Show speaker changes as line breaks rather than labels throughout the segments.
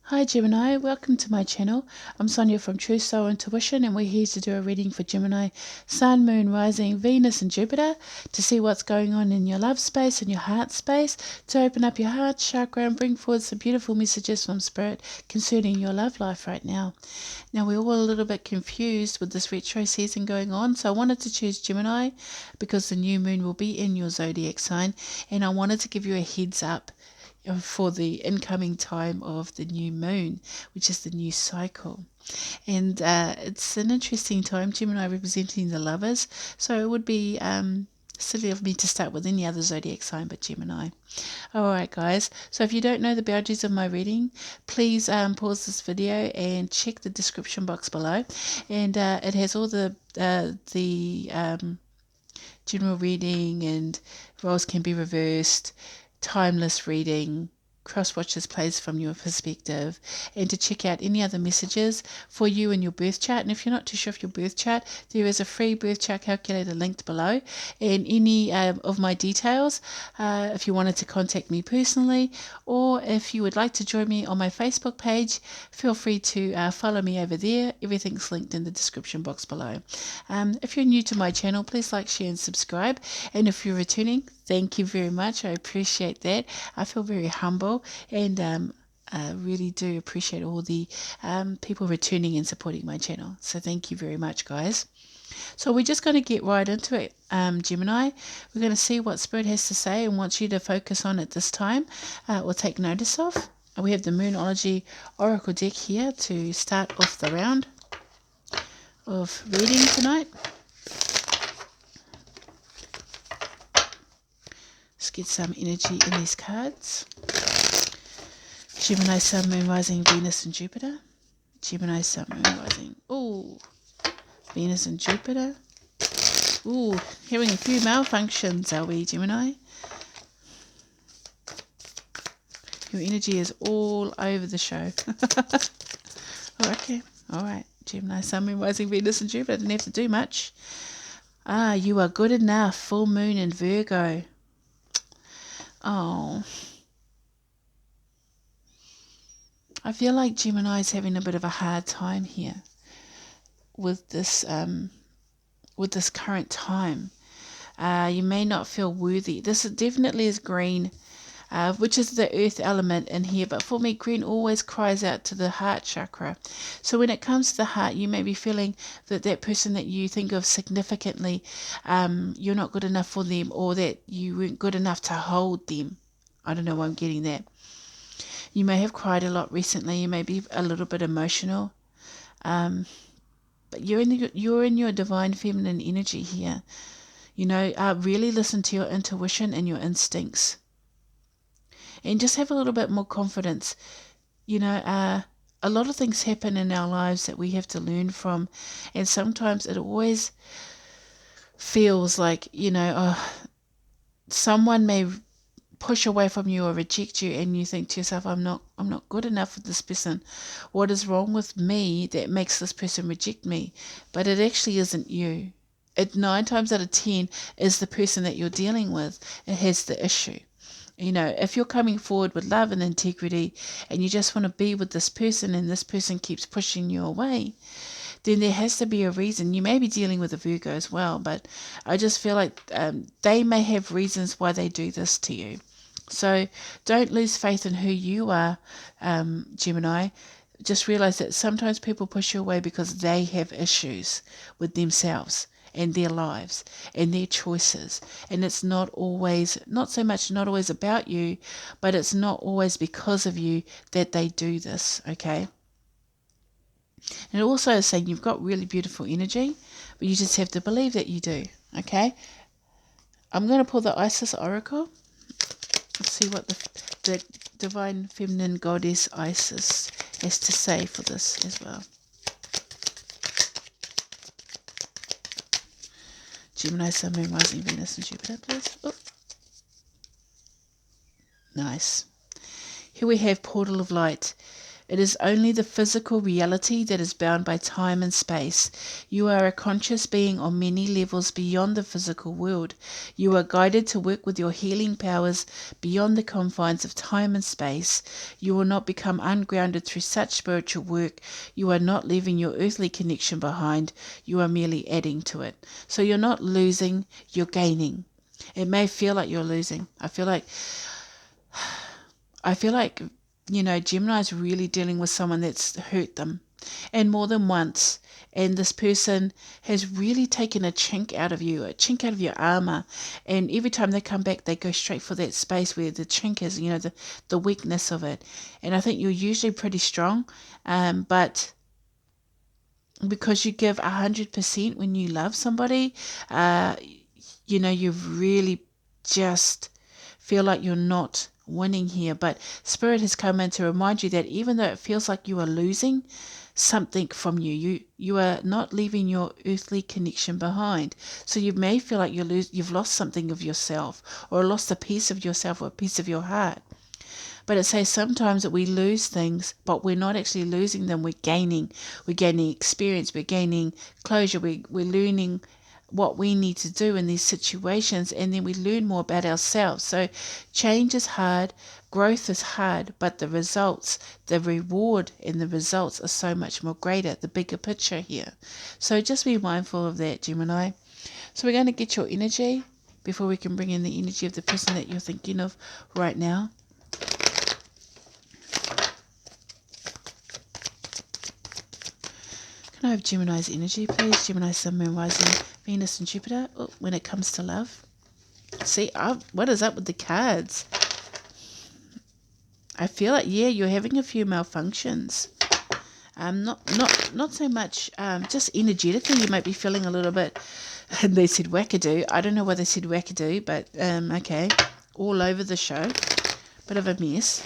Hi Gemini, welcome to my channel. I'm Sonia from Truesoulintuition and we're here to do a reading for Gemini, Sun, Moon, Rising, Venus and Jupiter to see what's going on in your love space and your heart space, to open up your heart chakra and bring forward some beautiful messages from Spirit concerning your love life right now. Now we're all a little bit confused with this retro season going on, so I wanted to choose Gemini because the new moon will be in your zodiac sign and I wanted to give you a heads up for the incoming time of the new moon, which is the new cycle. And it's an interesting time, Gemini representing the lovers, so it would be silly of me to start with any other zodiac sign but Gemini. Alright guys, so if you don't know the boundaries of my reading, please pause this video and check the description box below, and it has all the general reading, and roles can be reversed, timeless reading, cross watches plays from your perspective, and to check out any other messages for you in your birth chart. And if you're not too sure of your birth chart, there is a free birth chart calculator linked below, and any of my details if you wanted to contact me personally, or if you would like to join me on my Facebook page, feel free to follow me over there. Everything's linked in the description box below. If you're new to my channel, please like, share and subscribe, and if you're returning, thank you very much. I appreciate that. I feel very humble, and I really do appreciate all the people returning and supporting my channel. So thank you very much, guys. So we're just going to get right into it, Gemini. We're going to see what Spirit has to say and wants you to focus on at this time or take notice of. We have the Moonology Oracle deck here to start off the round of reading tonight. Let's get some energy in these cards. Gemini, Sun, Moon, Rising, Venus and Jupiter. Gemini, Sun, Moon, Rising. Ooh, Venus and Jupiter. Ooh, having a few malfunctions, are we, Gemini? Your energy is all over the show. Oh, okay, all right. Gemini, Sun, Moon, Rising, Venus and Jupiter. Didn't have to do much. You are good enough. Full moon in Virgo. Oh, I feel like Gemini is having a bit of a hard time here with this current time. You may not feel worthy. This definitely is green, which is the earth element in here. But for me, green always cries out to the heart chakra. So when it comes to the heart, you may be feeling that that person that you think of significantly, you're not good enough for them, or that you weren't good enough to hold them. I don't know why I'm getting that. You may have cried a lot recently. You may be a little bit emotional. But you're in your divine feminine energy here. You know, really listen to your intuition and your instincts. And just have a little bit more confidence. You know, a lot of things happen in our lives that we have to learn from. And sometimes it always feels like, you know, someone may push away from you or reject you, and you think to yourself, I'm not good enough for this person. What is wrong with me that makes this person reject me? But it actually isn't you. It 9 times out of 10 is the person that you're dealing with. It has the issue. You know, if you're coming forward with love and integrity and you just want to be with this person and this person keeps pushing you away, then there has to be a reason. You may be dealing with a Virgo as well, but I just feel like they may have reasons why they do this to you. So don't lose faith in who you are, Gemini. Just realize that sometimes people push you away because they have issues with themselves and their lives and their choices. And it's not always about you, but it's not always because of you that they do this, okay? And it also is saying you've got really beautiful energy, but you just have to believe that you do, okay? I'm going to pull the Isis Oracle. Let's see what the divine feminine goddess Isis has to say for this as well. Gemini, Sun, Moon, Rising, Venus and Jupiter, please. Oh. Nice. Here we have Portal of Light. It is only the physical reality that is bound by time and space. You are a conscious being on many levels beyond the physical world. You are guided to work with your healing powers beyond the confines of time and space. You will not become ungrounded through such spiritual work. You are not leaving your earthly connection behind. You are merely adding to it. So you're not losing, you're gaining. It may feel like you're losing. I feel like Gemini is really dealing with someone that's hurt them, and more than once. And this person has really taken a chink out of you, a chink out of your armor. And every time they come back, they go straight for that space where the chink is, the weakness of it. And I think you're usually pretty strong, but because you give 100% when you love somebody, you really just feel like you're not winning here. But Spirit has come in to remind you that even though it feels like you are losing something from you are not leaving your earthly connection behind. So you may feel like you've lost something of yourself, or lost a piece of yourself, or a piece of your heart. But it says sometimes that we lose things, but we're not actually losing them. We're gaining experience. We're gaining closure. We're learning what we need to do in these situations, and then we learn more about ourselves. So change is hard, growth is hard, but the results, the reward and the results are so much more greater, the bigger picture here. So just be mindful of that, Gemini. So we're going to get your energy before we can bring in the energy of the person that you're thinking of right now. Can I have Gemini's energy, please? Gemini, Sun, Moon, Rising, Venus and Jupiter. Oh, when it comes to love. See, what is up with the cards? I feel like, you're having a few malfunctions. Not so much, just energetically you might be feeling a little bit, and they said wackadoo. I don't know why they said wackadoo, but okay. All over the show. Bit of a mess.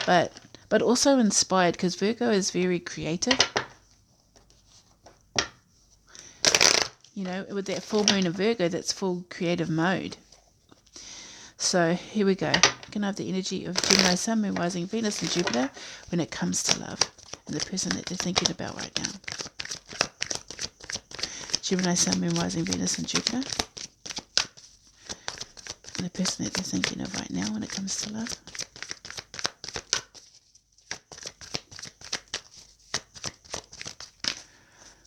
But also inspired, because Virgo is very creative. With that full moon of Virgo, that's full creative mode. So here we go. Can I have the energy of Gemini, Sun, Moon, Rising, Venus and Jupiter when it comes to love and the person that they're thinking about right now? Gemini, Sun, Moon, Rising, Venus and Jupiter and the person that they're thinking of right now when it comes to love.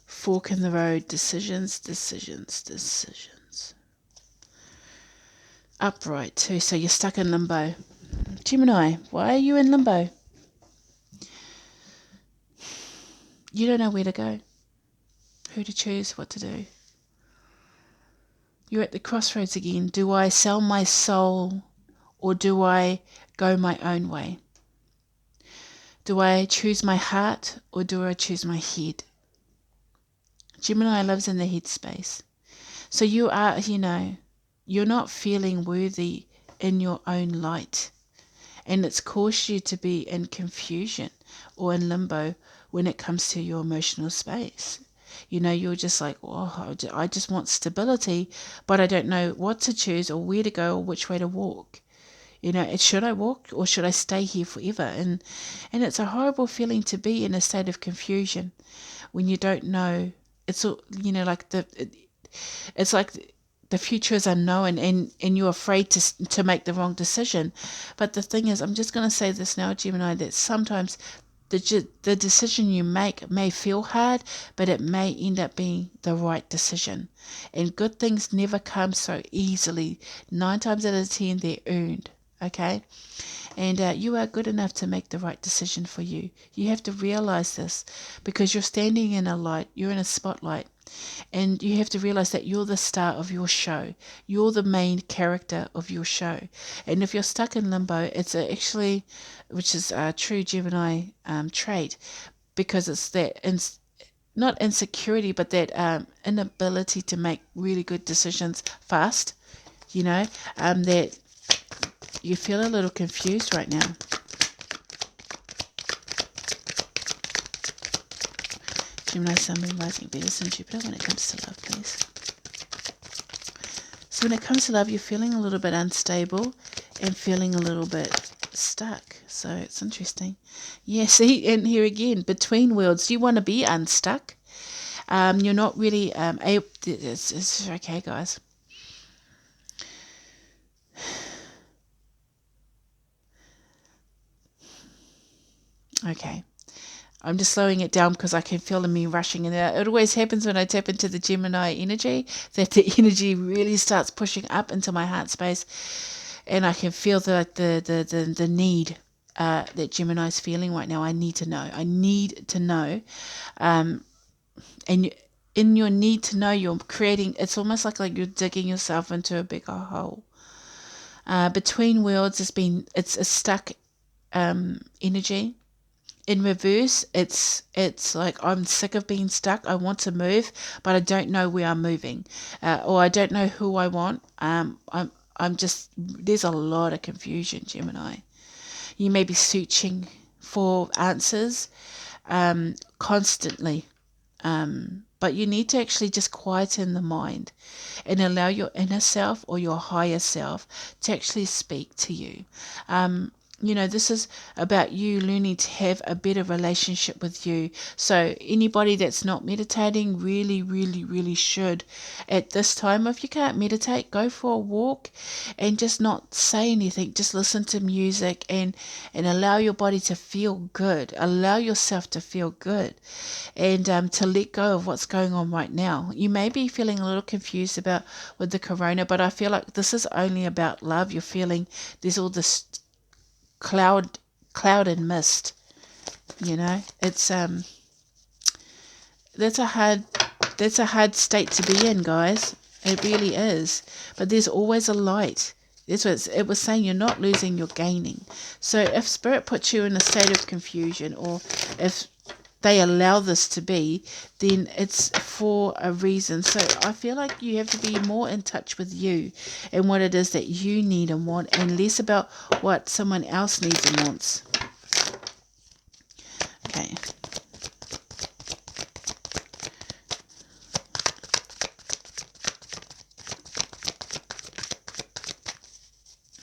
Fork in the road, decisions. Upright too, so you're stuck in limbo. Gemini, why are you in limbo? You don't know where to go, who to choose, what to do. You're at the crossroads again. Do I sell my soul, or do I go my own way? Do I choose my heart, or do I choose my head? Gemini lives in the head space. So you are, you're not feeling worthy in your own light. And it's caused you to be in confusion or in limbo when it comes to your emotional space. You're just like, I just want stability, but I don't know what to choose or where to go or which way to walk. Should I walk or should I stay here forever? And it's a horrible feeling to be in a state of confusion when you don't know. It's it's like the future is unknown, and you're afraid to make the wrong decision. But the thing is, I'm just going to say this now, Gemini, that sometimes the decision you make may feel hard, but it may end up being the right decision. And good things never come so easily. 9 times out of 10, they're earned. Okay? And you are good enough to make the right decision for you. You have to realize this, because you're standing in a light, you're in a spotlight, and you have to realize that you're the star of your show. You're the main character of your show. And if you're stuck in limbo, it's actually, which is a true Gemini trait, because it's that not insecurity, but that inability to make really good decisions fast. That you feel a little confused right now. Gemini, Sun, Moon, Rising, Venus and Jupiter when it comes to love, please. So when it comes to love, you're feeling a little bit unstable and feeling a little bit stuck. So it's interesting. Yeah, see, and here again, between worlds, you want to be unstuck. You're not really able. It's okay, guys. Okay. I'm just slowing it down because I can feel me rushing in there. It always happens when I tap into the Gemini energy, that the energy really starts pushing up into my heart space, and I can feel the need that Gemini is feeling right now. I need to know. I need to know. And in your need to know, you're creating, it's almost like you're digging yourself into a bigger hole. Between worlds, it's a stuck energy. In reverse, it's like I'm sick of being stuck. I want to move, but I don't know where I'm moving, or I don't know who I want. I'm just, there's a lot of confusion, Gemini. You may be searching for answers constantly, but you need to actually just quieten the mind and allow your inner self or your higher self to actually speak to you. This is about you learning to have a better relationship with you. So anybody that's not meditating really, really, really should. At this time, if you can't meditate, go for a walk and just not say anything. Just listen to music and allow your body to feel good. Allow yourself to feel good and to let go of what's going on right now. You may be feeling a little confused about with the corona, but I feel like this is only about love. You're feeling there's all this cloud and mist. It's that's a hard state to be in, guys. It really is. But there's always a light. That's what it was saying. You're not losing, you're gaining. So if spirit puts you in a state of confusion, or if they allow this to be, then it's for a reason. So I feel like you have to be more in touch with you and what it is that you need and want, and less about what someone else needs and wants. Okay.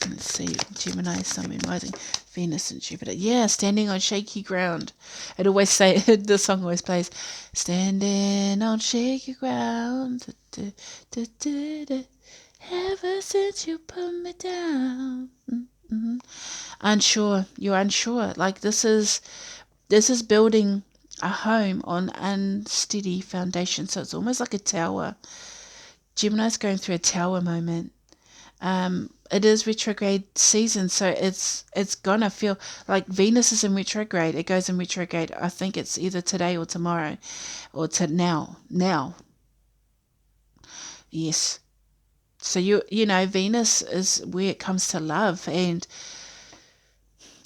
Let's see, Gemini, Sun, Moon, Rising, Venus and Jupiter. Yeah, standing on shaky ground. It always say, the song always plays, standing on shaky ground. Da, da, da, da, ever since you put me down. Mm-hmm. Unsure. You're unsure. Like this is building a home on unsteady foundation. So it's almost like a tower. Gemini's going through a tower moment. It is retrograde season, so it's gonna feel like Venus is in retrograde. It goes in retrograde. I think it's either today or tomorrow, or to now. Yes. So Venus is where it comes to love, and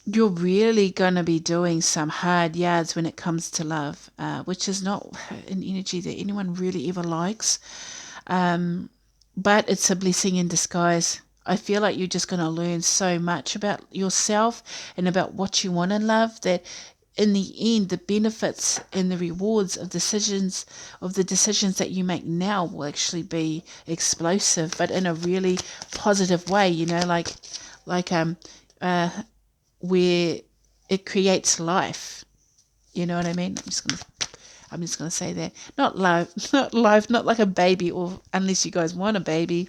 you're really gonna be doing some hard yards when it comes to love, which is not an energy that anyone really ever likes. But it's a blessing in disguise. I feel like you're just going to learn so much about yourself and about what you want in love, that in the end, the benefits and the rewards of the decisions that you make now will actually be explosive, but in a really positive way, where it creates life. You know what I mean? I'm just gonna say that. Not life, not like a baby, or unless you guys want a baby,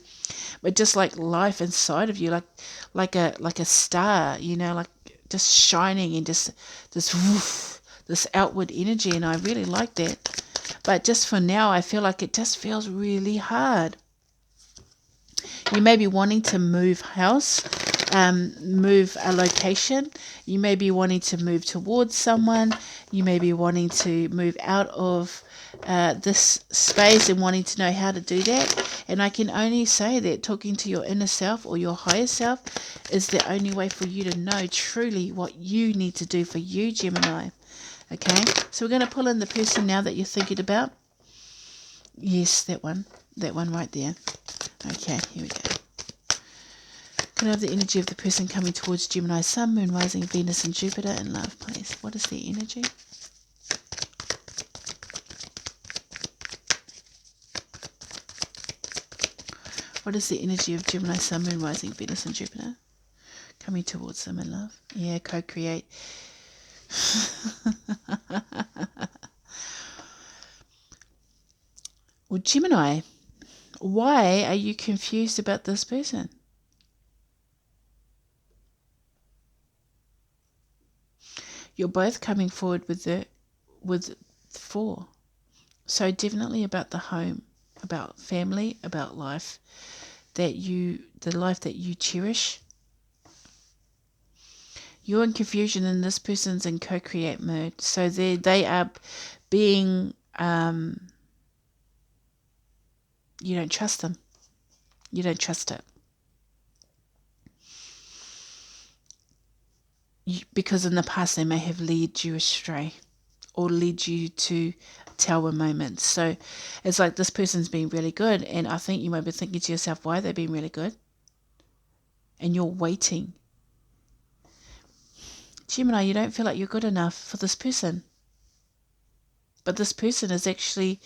but just like life inside of you, like a star, like just shining and just this woof, this outward energy, and I really like that. But just for now, I feel like it just feels really hard. You may be wanting to move house, move a location. You may be wanting to move towards someone. You may be wanting to move out of this space and wanting to know how to do that. And I can only say that talking to your inner self or your higher self is the only way for you to know truly what you need to do for you, Gemini. Okay, so we're going to pull in the person now that you're thinking about. Yes, that one right there. Okay, here we go. Can I have the energy of the person coming towards Gemini, Sun, Moon, Rising, Venus and Jupiter in love, please? What is their energy? What is the energy of Gemini, Sun, Moon, Rising, Venus and Jupiter coming towards them in love? Yeah, co-create. Well, Gemini, why are you confused about this person? You're both coming forward with 4. So definitely about the home, about family, about life, the life that you cherish. You're in confusion and this person's in co-create mode. So they are being, you don't trust them. You don't trust it. Because in the past they may have led you astray or led you to tower moments. So it's like this person's been really good, and I think you might be thinking to yourself, why are they being really good? And you're waiting. Gemini, you don't feel like you're good enough for this person. But this person is actually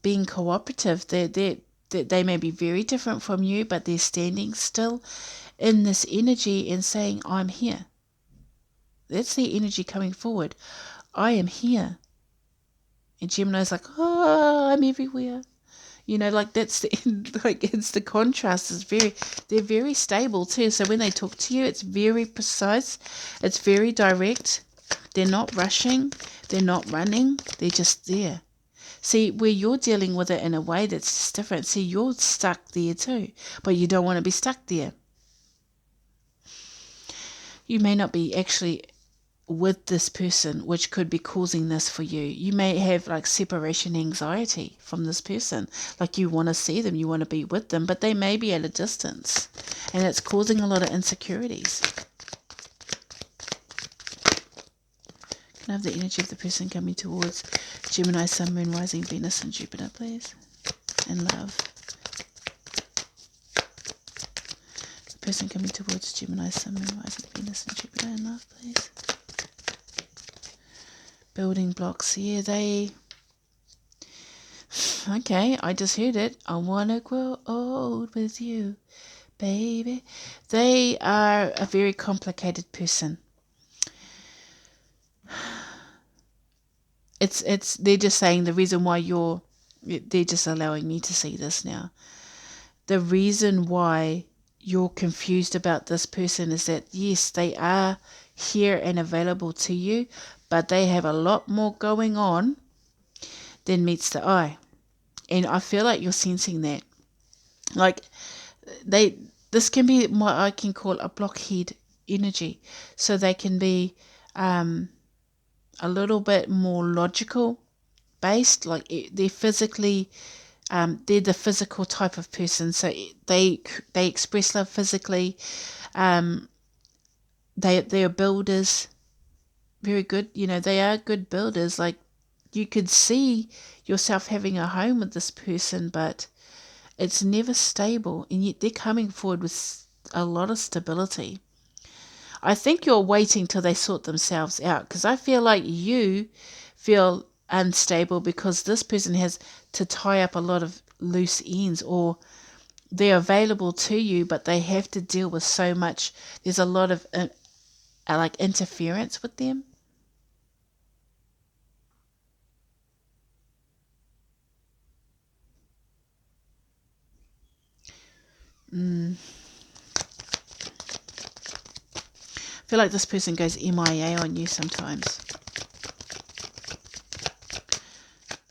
being cooperative. They may be very different from you, but they're standing still in this energy and saying, I'm here. That's the energy coming forward. I am here. And Gemini's like, oh, I'm everywhere. You know, like that's the, like it's the contrast is they're very stable too. So when they talk to you, it's very precise. It's very direct. They're not rushing. They're not running. They're just there. See, where you're dealing with it in a way that's just different. See, you're stuck there too, but you don't want to be stuck there. You may not be actually with this person, which could be causing this for you. You may have like separation anxiety from this person. Like you want to see them, you want to be with them, but they may be at a distance and it's causing a lot of insecurities. Can I have the energy of the person coming towards Gemini, Sun, Moon, Rising, Venus, and Jupiter, please? And love. The person coming towards Gemini, Sun, Moon, Rising, Venus, and Jupiter, and love, please. Building blocks, yeah, okay, I just heard it. I want to grow old with you, baby. They are a very complicated person. They're just saying the reason why they're just allowing me to see this now. The reason why you're confused about this person is that, yes, they are here and available to you, but they have a lot more going on than meets the eye. And I feel like you're sensing that. Like, this can be what I can call a blockhead energy. So they can be a little bit more logical based, like they're physically, they're the physical type of person. So they express love physically. They are builders, very good. You know, they are good builders. Like you could see yourself having a home with this person, but it's never stable, and yet they're coming forward with a lot of stability. I think you're waiting till they sort themselves out, because I feel like you feel unstable because this person has to tie up a lot of loose ends, or they're available to you, but they have to deal with so much. There's a lot of like interference with them. I feel like this person goes MIA on you sometimes.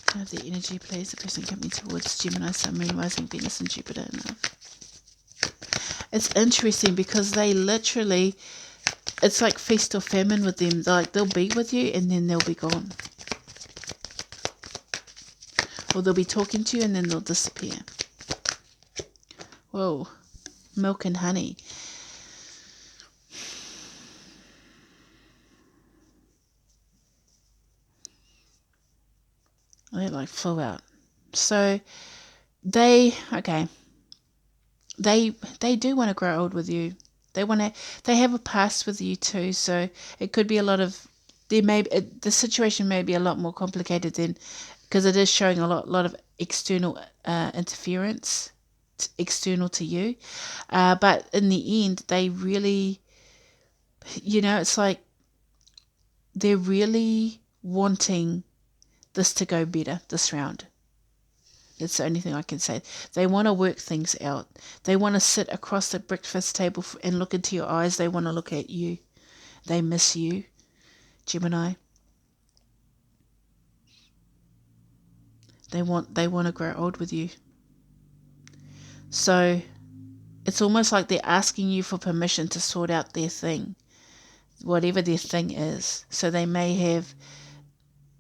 Can I have the energy, please? The person coming towards Gemini, Sun, Moon, Rising, Venus, and Jupiter in love. It's interesting because they literally, it's like feast or famine with them. They'll be with you and then they'll be gone. Or they'll be talking to you and then they'll disappear. Whoa, milk and honey. They like flow out. So they do want to grow old with you. They have a past with you too. So it could be a lot of, the situation may be a lot more complicated than, because it is showing a lot of external interference, external to you. But in the end, they really, it's like they're really wanting this to go better this round. That's the only thing I can say. They want to work things out. They want to sit across the breakfast table and look into your eyes. They want to look at you. They miss you, Gemini. They want to grow old with you. So it's almost like they're asking you for permission to sort out their thing, whatever their thing is. So they may have,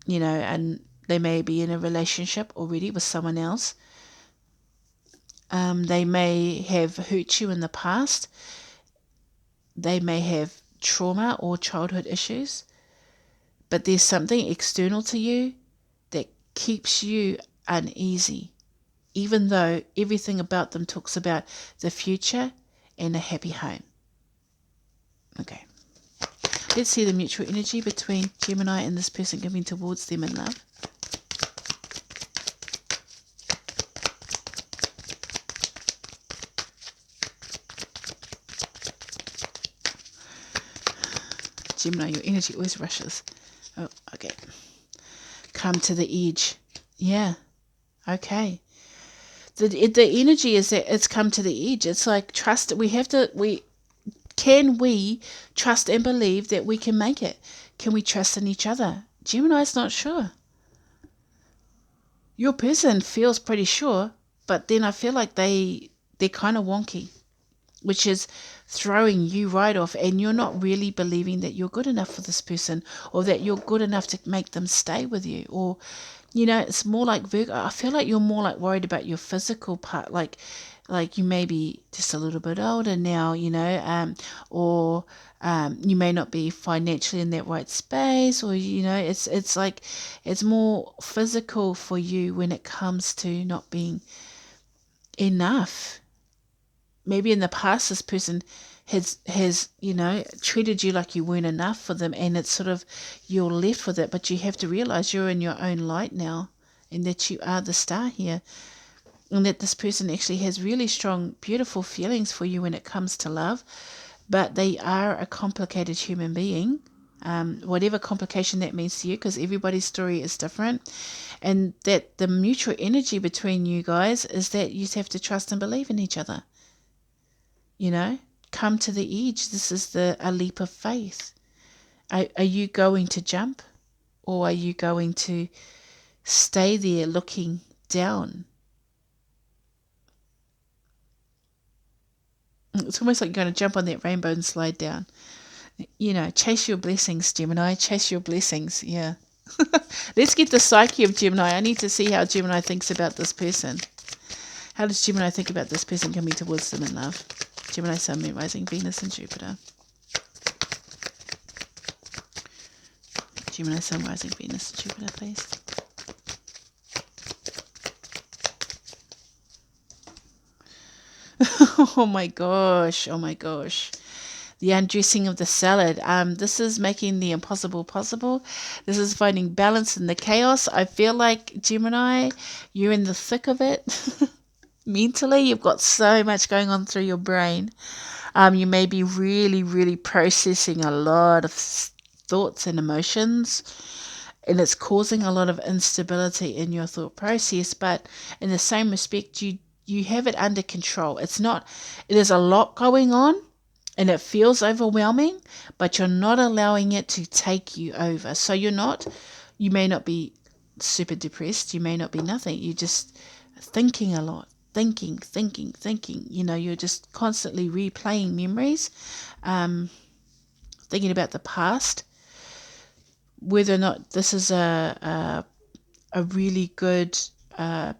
and they may be in a relationship already with someone else. They may have hurt you in the past. They may have trauma or childhood issues. But there's something external to you that keeps you uneasy, even though everything about them talks about the future and a happy home. Okay. Let's see the mutual energy between Gemini and this person giving towards them in love. Gemini, your energy always rushes. Oh, okay. Come to the edge. Yeah. Okay. The energy is that it's come to the edge. It's like trust. Can we trust and believe that we can make it? Can we trust in each other? Gemini's not sure. Your person feels pretty sure, but then I feel like they're kind of wonky, which is throwing you right off, and you're not really believing that you're good enough for this person, or that you're good enough to make them stay with you, or it's more like Virgo. I feel like you're more like worried about your physical part, like you may be just a little bit older now, or you may not be financially in that right space, or it's like it's more physical for you when it comes to not being enough. Maybe in the past this person has treated you like you weren't enough for them, and it's sort of you're left with it. But you have to realize you're in your own light now, and that you are the star here, and that this person actually has really strong, beautiful feelings for you when it comes to love. But they are a complicated human being, whatever complication that means to you, because everybody's story is different. And that the mutual energy between you guys is that you have to trust and believe in each other. Come to the edge. This is a leap of faith. Are you going to jump, or are you going to stay there looking down? It's almost like you're going to jump on that rainbow and slide down. Chase your blessings, Gemini. Chase your blessings. Yeah. Let's get the psyche of Gemini. I need to see how Gemini thinks about this person. How does Gemini think about this person coming towards them in love? Gemini, Sun, Moon, Rising, Venus, and Jupiter. Gemini, Sun, Rising, Venus, and Jupiter, please. Oh my gosh. The undressing of the salad. This is making the impossible possible. This is finding balance in the chaos. I feel like, Gemini, you're in the thick of it. Mentally, you've got so much going on through your brain. You may be really, really processing a lot of thoughts and emotions, and it's causing a lot of instability in your thought process. But in the same respect, you have it under control. There's a lot going on, and it feels overwhelming, but you're not allowing it to take you over. So you may not be super depressed. You may not be nothing. You're just thinking a lot. Thinking. You're just constantly replaying memories, thinking about the past, whether or not this is a really good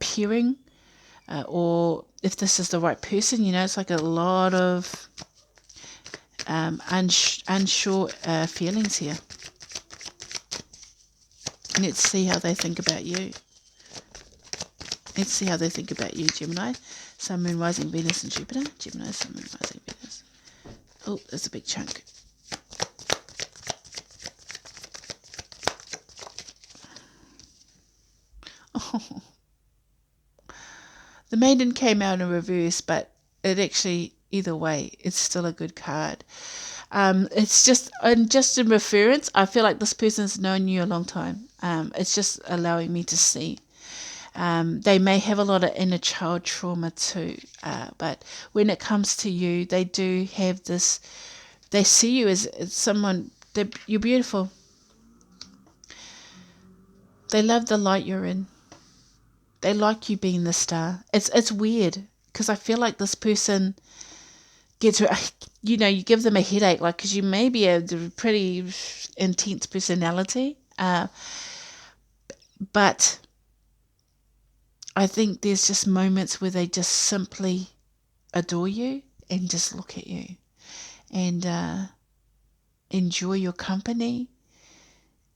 pairing, or if this is the right person. It's like a lot of unsure feelings here. Let's see how they think about you. Gemini. Sun, Moon, Rising, Venus, and Jupiter. Gemini, Sun, Moon, Rising, Venus. Oh, there's a big chunk. Oh. The Maiden came out in reverse, but it actually, either way, it's still a good card. It's just in reference. I feel like this person's known you a long time. It's just allowing me to see. They may have a lot of inner child trauma too, but when it comes to you, they do have this. They see you as someone. You're beautiful. They love the light you're in. They like you being the star. It's weird because I feel like this person gets, you give them a headache, like, because you may be a pretty intense personality, but I think there's just moments where they just simply adore you and just look at you and enjoy your company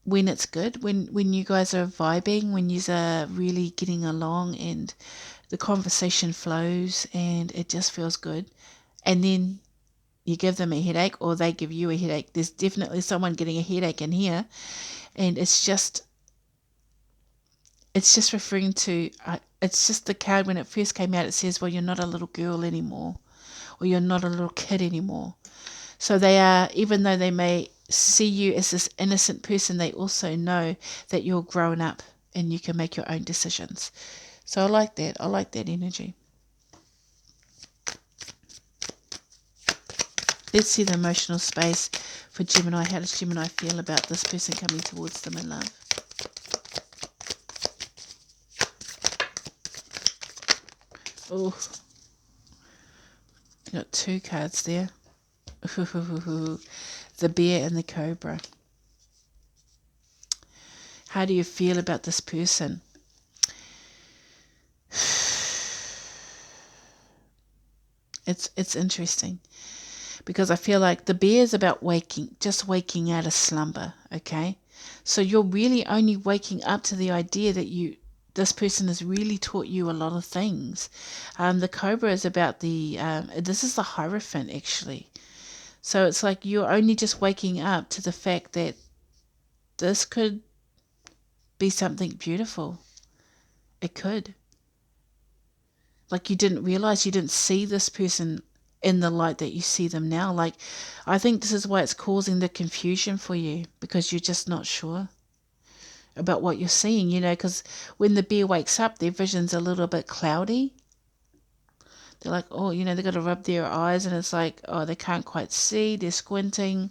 when it's good, when you guys are vibing, when you are really getting along and the conversation flows and it just feels good. And then you give them a headache or they give you a headache. There's definitely someone getting a headache in here. And it's just referring to, it's just the card when it first came out, it says, well, you're not a little girl anymore, or you're not a little kid anymore. So they are, even though they may see you as this innocent person, they also know that you're grown up and you can make your own decisions. So I like that. I like that energy. Let's see the emotional space for Gemini. How does Gemini feel about this person coming towards them in love? Oh, you got two cards there. The bear and the cobra. How do you feel about this person? It's interesting because I feel like the bear is about just waking out of slumber, okay? So you're really only waking up to the idea that this person has really taught you a lot of things. The cobra is about this is the Hierophant actually. So it's like you're only just waking up to the fact that this could be something beautiful. It could. Like you didn't realize, you didn't see this person in the light that you see them now. Like, I think this is why it's causing the confusion for you, because you're just not sure about what you're seeing, because when the bear wakes up, their vision's a little bit cloudy. They're like, oh, they've got to rub their eyes and it's like, oh, they can't quite see, they're squinting.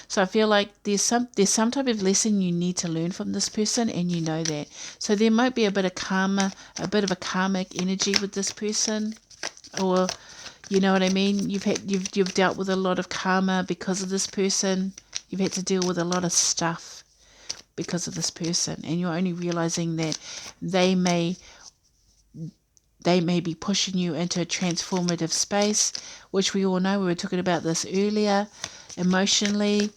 So I feel like there's some type of lesson you need to learn from this person, and you know that. So there might be a bit of a karmic energy with this person, or you know what I mean. You've dealt with a lot of karma because of this person. You've had to deal with a lot of stuff because of this person, and you're only realizing that they may be pushing you into a transformative space, which we all know. We were talking about this earlier. Emotionally,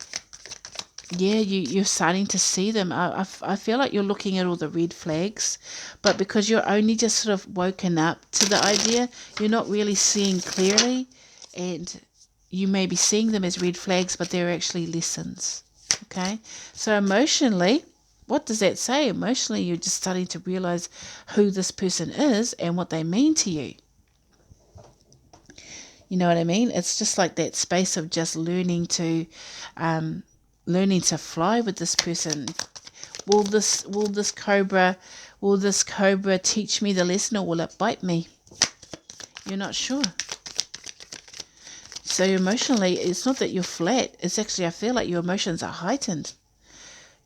yeah, you're starting to see them. I feel like you're looking at all the red flags, but because you're only just sort of woken up to the idea, you're not really seeing clearly, and you may be seeing them as red flags, but they're actually lessons. Okay, so emotionally, what does that say? Emotionally, you're just starting to realize who this person is and what they mean to you. You know what I mean? It's just like that space of just learning to fly with this person. Will this cobra teach me the lesson, or will it bite me? You're not sure. So emotionally, it's not that you're flat. It's actually, I feel like your emotions are heightened.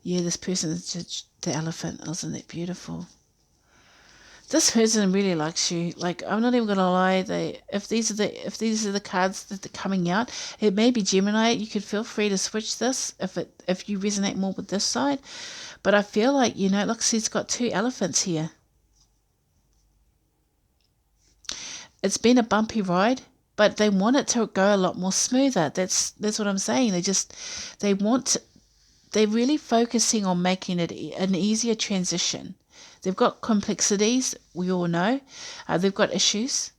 Yeah, this person is just the elephant. Isn't that beautiful? This person really likes you. Like, I'm not even gonna lie. If these are the cards that are coming out, it may be Gemini. You could feel free to switch this if you resonate more with this side. But I feel like, look, he's got two elephants here. It's been a bumpy ride, but they want it to go a lot more smoother. That's what I'm saying. They're really focusing on making it an easier transition. They've got complexities, we all know. They've got issues,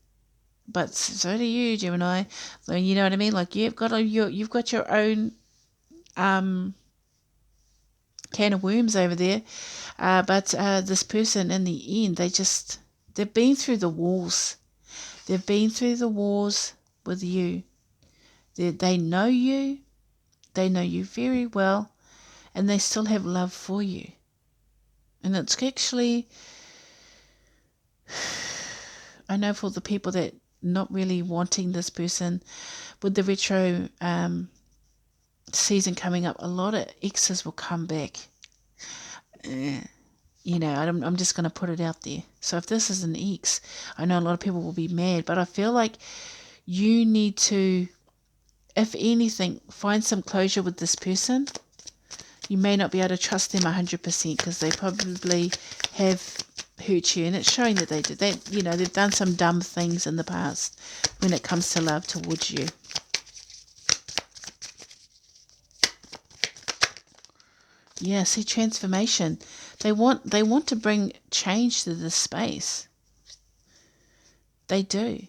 but so do you, Gemini. You know what I mean? Like you've got your own can of worms over there. But this person, in the end, they've been through the walls. They've been through the wars with you. They know you. They know you very well, and they still have love for you. And it's actually, I know for the people that not really wanting this person, with the retro season coming up, a lot of exes will come back. I'm just going to put it out there. So if this is an ex, I know a lot of people will be mad, but I feel like you need to, if anything, find some closure with this person. You may not be able to trust them 100% because they probably have hurt you, and it's showing that they did. They've done some dumb things in the past when it comes to love towards you. Yeah, see, transformation. They want to bring change to this space. They do.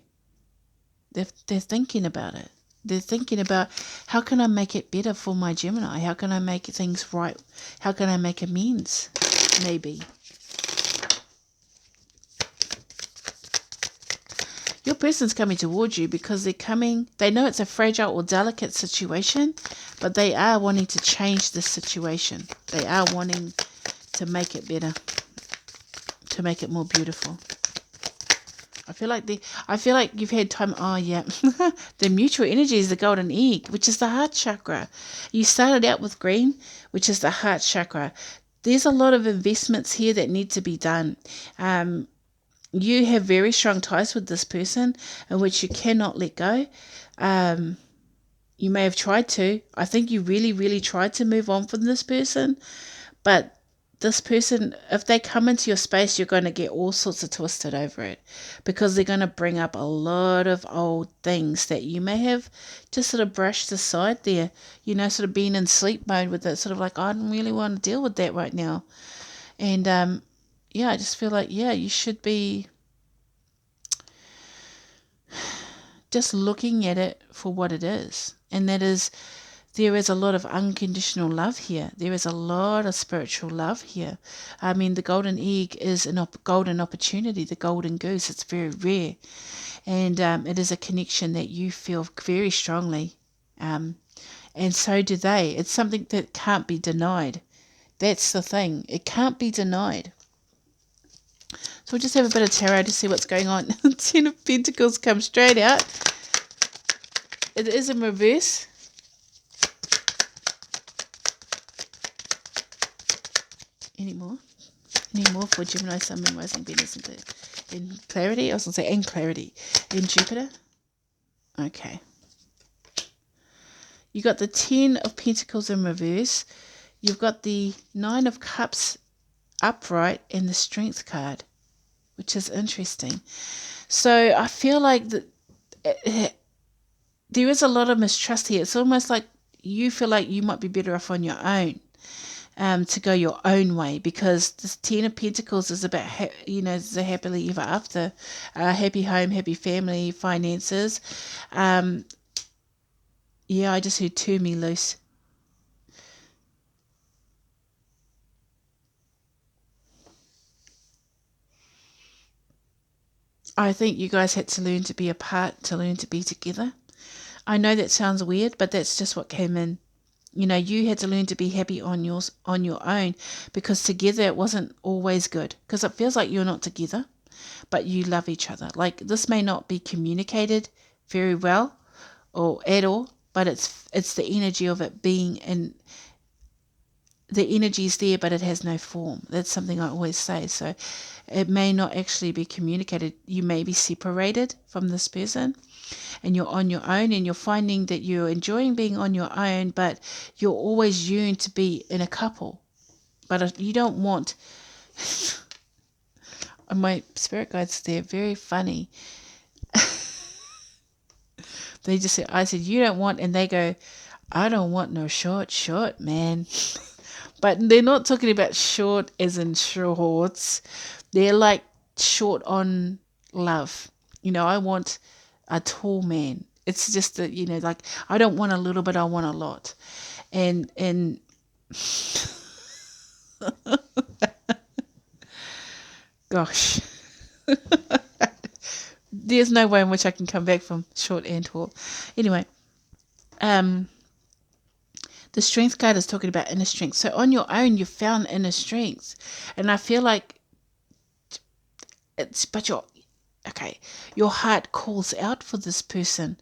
They're thinking about it. They're thinking about, how can I make it better for my Gemini? How can I make things right? How can I make amends? Maybe. Your person's coming towards you because they know it's a fragile or delicate situation, but they are wanting to change this situation. They are wanting to make it better, to make it more beautiful. I feel like you've had time. Oh yeah, the mutual energy is the golden egg, which is the heart chakra. You started out with green, which is the heart chakra. There's a lot of investments here that need to be done. You have very strong ties with this person in which you cannot let go. You may have tried to. I think you really, really tried to move on from this person, but this person, if they come into your space, you're going to get all sorts of twisted over it, because they're going to bring up a lot of old things that you may have just sort of brushed aside there, sort of being in sleep mode with it, sort of like, I don't really want to deal with that right now. And I just feel like, you should be just looking at it for what it is. And that is, there is a lot of unconditional love here. There is a lot of spiritual love here. I mean, the golden egg is a golden opportunity, the golden goose. It's very rare. And it is a connection that you feel very strongly. And so do they. It's something that can't be denied. That's the thing. It can't be denied. So we'll just have a bit of tarot to see what's going on. Ten of Pentacles come straight out. It is in reverse. Any more for Gemini, Sun, Moon, Rising, Venus, in clarity? I was going to say, and clarity. In Jupiter? Okay. You got the 10 of Pentacles in reverse. You've got the 9 of Cups upright and the Strength card, which is interesting. So I feel like there is a lot of mistrust here. It's almost like you feel like you might be better off on your own. To go your own way, because this 10 of Pentacles is about, it's a happily ever after, happy home, happy family, finances. I just heard turn me loose. I think you guys had to learn to be apart to learn to be together. I know that sounds weird, but that's just what came in. You had to learn to be happy on your own, because together it wasn't always good, because it feels like you're not together, but you love each other. Like, this may not be communicated very well or at all, but it's the energy of it being, and the energy is there, but it has no form. That's something I always say. So it may not actually be communicated. You may be separated from this person, and you're on your own, and you're finding that you're enjoying being on your own, but you're always yearn to be in a couple. But you don't want... My spirit guides, they're very funny. They just said, I said, you don't want, and they go, I don't want no short man. But they're not talking about short as in shorts. They're like short on love. I want a tall man. It's just that, like, I don't want a little bit, I want a lot. And gosh. There's no way in which I can come back from short and tall. Anyway, the strength card is talking about inner strength. So on your own, you found inner strength. And I feel like your heart calls out for this person,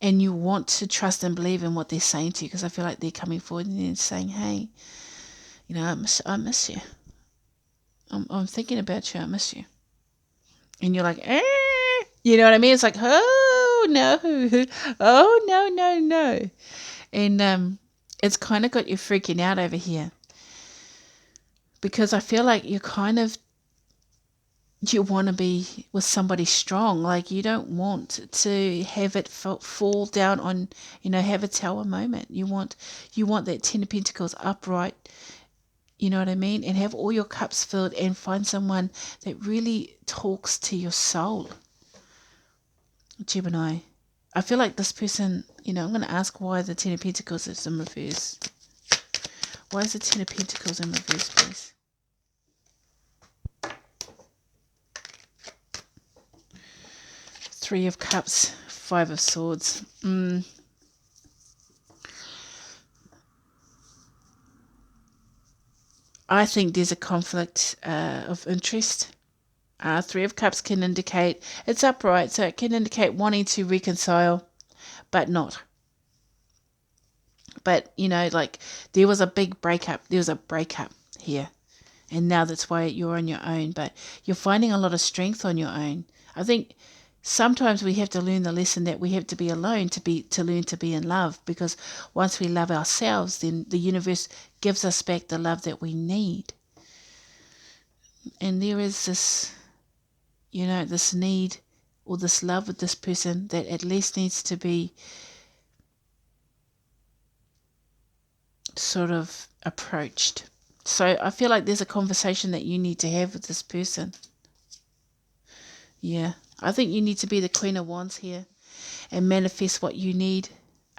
and you want to trust and believe in what they're saying to you, because I feel like they're coming forward and they're saying, hey, I miss you. I'm thinking about you. I miss you. And you're like, you know what I mean? It's like, oh, no. Oh, no, no, no. And it's kind of got you freaking out over here, because I feel like you want to be with somebody strong. Like, you don't want to have it fall down on, have a tower moment. You want that 10 of Pentacles upright, you know what I mean? And have all your cups filled, and find someone that really talks to your soul. Gemini, I feel like this person, I'm going to ask why the 10 of Pentacles is in reverse. Why is the 10 of Pentacles in reverse, please? Three of Cups, Five of Swords. I think there's a conflict of interest. Three of Cups can indicate it's upright, so it can indicate wanting to reconcile, but not. But, like, there was a big breakup. There was a breakup here. And now that's why you're on your own. But you're finding a lot of strength on your own. I think sometimes we have to learn the lesson that we have to be alone to learn to be in love. Because once we love ourselves, then the universe gives us back the love that we need. And there is this, this need or this love with this person that at least needs to be sort of approached. So I feel like there's a conversation that you need to have with this person. Yeah, I think you need to be the Queen of Wands here and manifest what you need.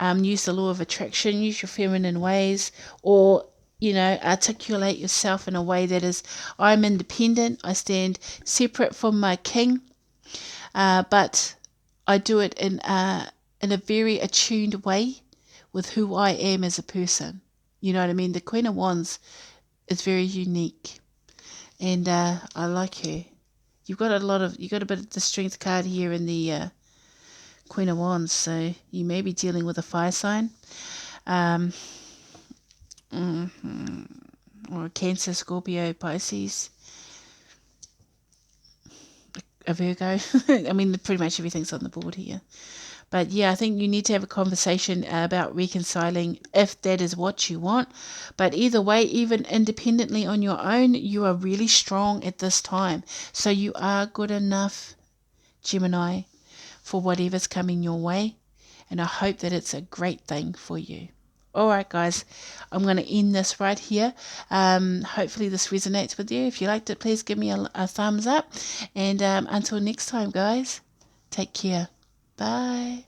Use the law of attraction, use your feminine ways, or, articulate yourself in a way that is, I'm independent, I stand separate from my king, but I do it in a very attuned way with who I am as a person. You know what I mean? The Queen of Wands is very unique, and I like her. You got a bit of the Strength card here in the Queen of Wands, so you may be dealing with a fire sign, or a Cancer, Scorpio, Pisces, a Virgo. I mean, pretty much everything's on the board here. But yeah, I think you need to have a conversation about reconciling if that is what you want. But either way, even independently on your own, you are really strong at this time. So you are good enough, Gemini, for whatever's coming your way. And I hope that it's a great thing for you. All right, guys, I'm going to end this right here. Hopefully this resonates with you. If you liked it, please give me a thumbs up. And until next time, guys, take care. Bye.